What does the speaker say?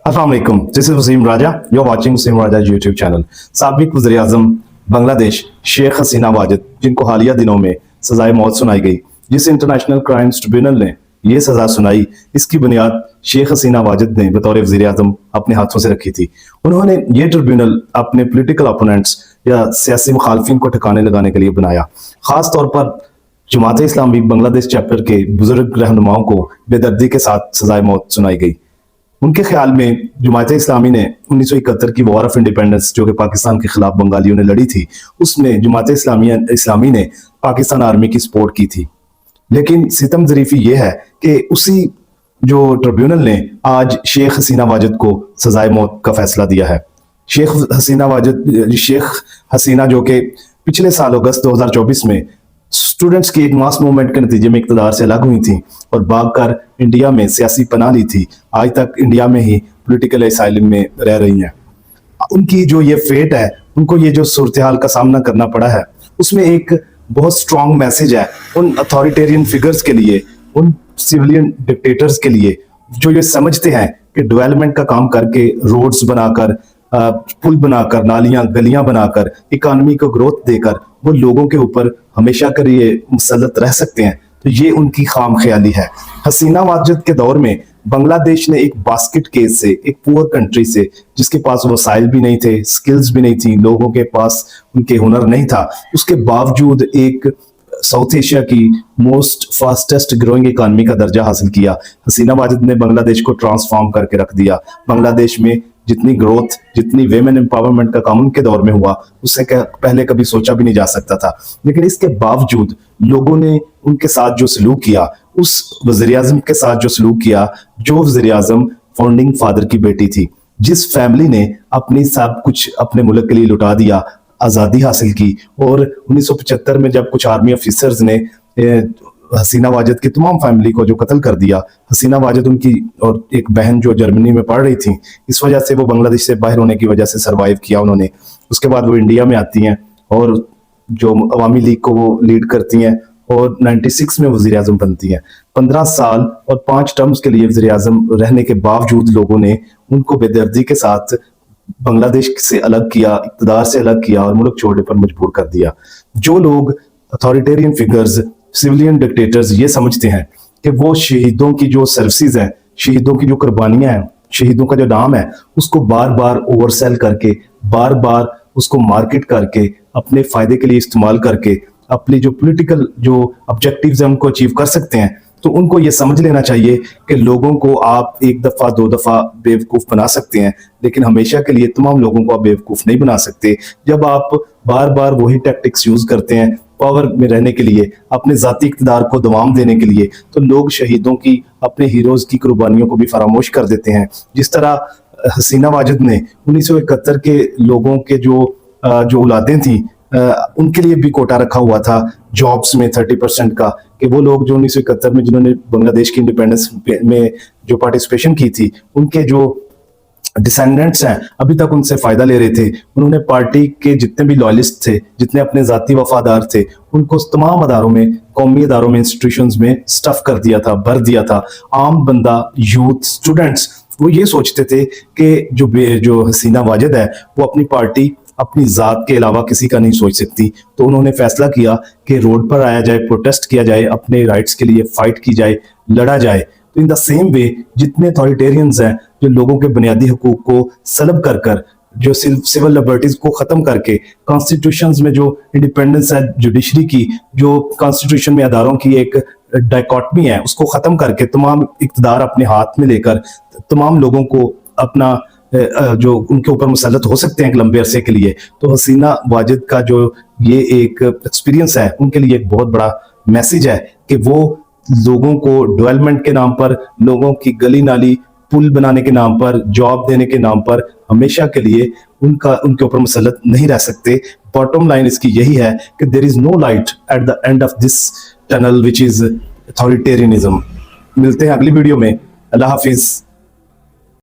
अस्सलाम वालेकुम, this is Wasim Raja, you are watching Wasim Raja YouTube channel. साबिक वज़ीर आज़म बांग्लादेश शेख हसीना वाजिद, जिनको हालिया दिनों में सजाए मौत सुनाई गई, जिस इंटरनेशनल क्राइम्स ट्रिब्यूनल ने यह सजा सुनाई, इसकी बुनियाद शेख हसीना वाजिद ने बतौर वज़ीर आज़म अपने हाथों से रखी थी। उन्होंने ये ट्रिब्यूनल अपने पोलिटिकल अपोनेंट्स या सियासी मुखालफिन को ठिकाने लगाने के लिए बनाया। खास तौर पर जमात इस्लामी बांग्लादेश चैप्टर के बुजुर्ग रहनुमाओं को बेदर्दी के साथ सजाए मौत सुनाई गई। उनके ख्याल में जमात इस्लामी ने 1971 की वॉर ऑफ इंडिपेंडेंस जो कि पाकिस्तान के खिलाफ बंगालियों ने लड़ी थी, उसमें जमात इस्लामी ने पाकिस्तान आर्मी की सपोर्ट की थी। लेकिन सितम ज़रीफी ये है कि उसी जो ट्रिब्यूनल ने आज शेख हसीना वाजिद को सजाए मौत का फैसला दिया है। शेख हसीना जो कि पिछले साल अगस्त 2024 में स्टूडेंट्स की एक मास मूवमेंट के नतीजे में इक़्तिदार से अलग हुई थी और भागकर इंडिया में सियासी पनाह ली थी, आज तक इंडिया में ही पॉलिटिकल असाइलम में रह रही हैं। उनकी जो ये फेट है, उनको ये जो सूरत हाल का सामना करना पड़ा है, उसमें एक बहुत स्ट्रॉन्ग मैसेज है उन अथॉरिटेरियन फिगर्स के लिए, उन सिविलियन डिक्टेटर्स के लिए जो ये समझते हैं कि डेवलपमेंट का काम करके, रोड्स बनाकर, पुल बनाकर, नालियां गलियां बनाकर, इकोनॉमी को ग्रोथ देकर वो लोगों के ऊपर हमेशा के लिए मुसल्लत रह सकते हैं। तो ये उनकी खाम ख्याली है। हसीना वाजिद के दौर में बांग्लादेश ने एक बास्केट केस से, एक पुअर कंट्री से, जिसके पास वसाइल भी नहीं थे, स्किल्स भी नहीं थी, लोगों के पास उनके हुनर नहीं था, उसके बावजूद एक साउथ एशिया की मोस्ट फास्टेस्ट ग्रोइंग इकोनॉमी का दर्जा हासिल किया। हसीना वाजिद ने बांग्लादेश को ट्रांसफॉर्म करके रख दिया। बांग्लादेश में जितनी ग्रोथ, जितनी वेमेन एम्पावरमेंट का काम उनके दौर में हुआ, उससे पहले कभी सोचा भी नहीं जा सकता था। लेकिन इसके बावजूद लोगों ने उनके साथ जो सलूक किया, उस वज़ीर आज़म के साथ जो सलूक किया, जो वज़ीर आज़म फाउंडिंग फादर की बेटी थी, जिस फैमिली ने अपनी सब कुछ अपने मुल्क के लिए लुटा दिया, आज़ादी हासिल की, और 1975 में जब कुछ आर्मी ऑफिसर्स ने हसीना वाजिद की तमाम फैमिली को जो कत्ल कर दिया, हसीना वाजिद उनकी और एक बहन जो जर्मनी में पढ़ रही थी, इस वजह से वो बांग्लादेश से बाहर होने की वजह से सरवाइव किया उन्होंने। उसके बाद वो इंडिया में आती हैं और जो अवामी लीग को वो लीड करती हैं और 96 में वज़ीर आज़म बनती हैं। 15 साल और 5 टर्म्स के लिए वज़ीर आज़म रहने के बावजूद लोगों ने उनको बेदर्दी के साथ बांग्लादेश से अलग किया, इक़्तिदार से अलग किया और मुल्क छोड़ने पर मजबूर कर दिया। जो लोग अथॉरिटेरियन फिगर्स, सिविलियन डिक्टेटर्स ये समझते हैं कि वो शहीदों की जो सर्विसेज हैं, शहीदों की जो कुर्बानियां हैं, शहीदों का जो नाम है, उसको बार बार ओवरसेल करके, बार बार उसको मार्केट करके, अपने फायदे के लिए इस्तेमाल करके, अपनी जो पॉलिटिकल जो ऑब्जेक्टिव्स हैं उनको अचीव कर सकते हैं, तो उनको ये समझ लेना चाहिए कि लोगों को आप एक दफा 2 दफा बेवकूफ बना सकते हैं, लेकिन हमेशा के लिए तमाम लोगों को आप बेवकूफ नहीं बना सकते। जब आप बार बार वही टैक्टिक्स यूज करते हैं पावर में रहने के लिए, अपने जाती इक़्तिदार को दवाम देने के लिए, तो लोग शहीदों की, अपने हीरोज की कुर्बानियों को भी फरामोश कर देते हैं। जिस तरह हसीना वाजिद ने 1971 के लोगों के जो औलादें थी, उनके लिए भी कोटा रखा हुआ था जॉब्स में 30% का, कि वो लोग जो 1971 में जिन्होंने बांग्लादेश की इंडिपेंडेंस में जो पार्टिसिपेशन की थी, उनके जो डिसेंडेंट्स हैं अभी तक उनसे फायदा ले रहे थे। उन्होंने पार्टी के जितने भी लॉयलिस्ट थे, जितने अपने जाती वफादार थे, उनको तमाम अदारों में, कौमी अदारों में, इंस्टीट्यूशंस में स्टफ कर दिया था, भर दिया था। आम बंदा, यूथ, स्टूडेंट्स वो ये सोचते थे कि जो हसीना वाजिद है वो अपनी पार्टी, अपनी जात के अलावा किसी का नहीं सोच सकती। तो उन्होंने फैसला किया कि रोड पर आया जाए, प्रोटेस्ट किया जाए, अपने राइट्स के लिए फाइट की जाए, लड़ा जाए। तो इन द सेम वे जितने अथॉरिटेरियंस हैं जो लोगों के बुनियादी हकूक को सलब कर कर, जो सिविल लिबर्टीज को खत्म करके, कॉन्स्टिट्यूशंस में जो इंडिपेंडेंस है जुडिशरी की, जो कॉन्स्टिट्यूशन में अदारों की एक डायकॉटमी है, उसको खत्म करके तमाम इक़्तिदार अपने हाथ में लेकर तमाम लोगों को अपना जो उनके ऊपर मुसल्लत हो सकते हैं एक लंबे अरसे के लिए, तो हसीना वाजिद का जो ये एक एक्सपीरियंस है उनके लिए एक बहुत बड़ा मैसेज है कि वो लोगों को डेवलपमेंट के नाम पर, लोगों की गली नाली, पुल बनाने के नाम पर, जॉब देने के नाम पर हमेशा के लिए उनके ऊपर मुसल्लत नहीं रह सकते। बॉटम लाइन इसकी यही है कि there is no light at the end of this tunnel which is authoritarianism. मिलते हैं अगली वीडियो में। अल्लाह हाफिज।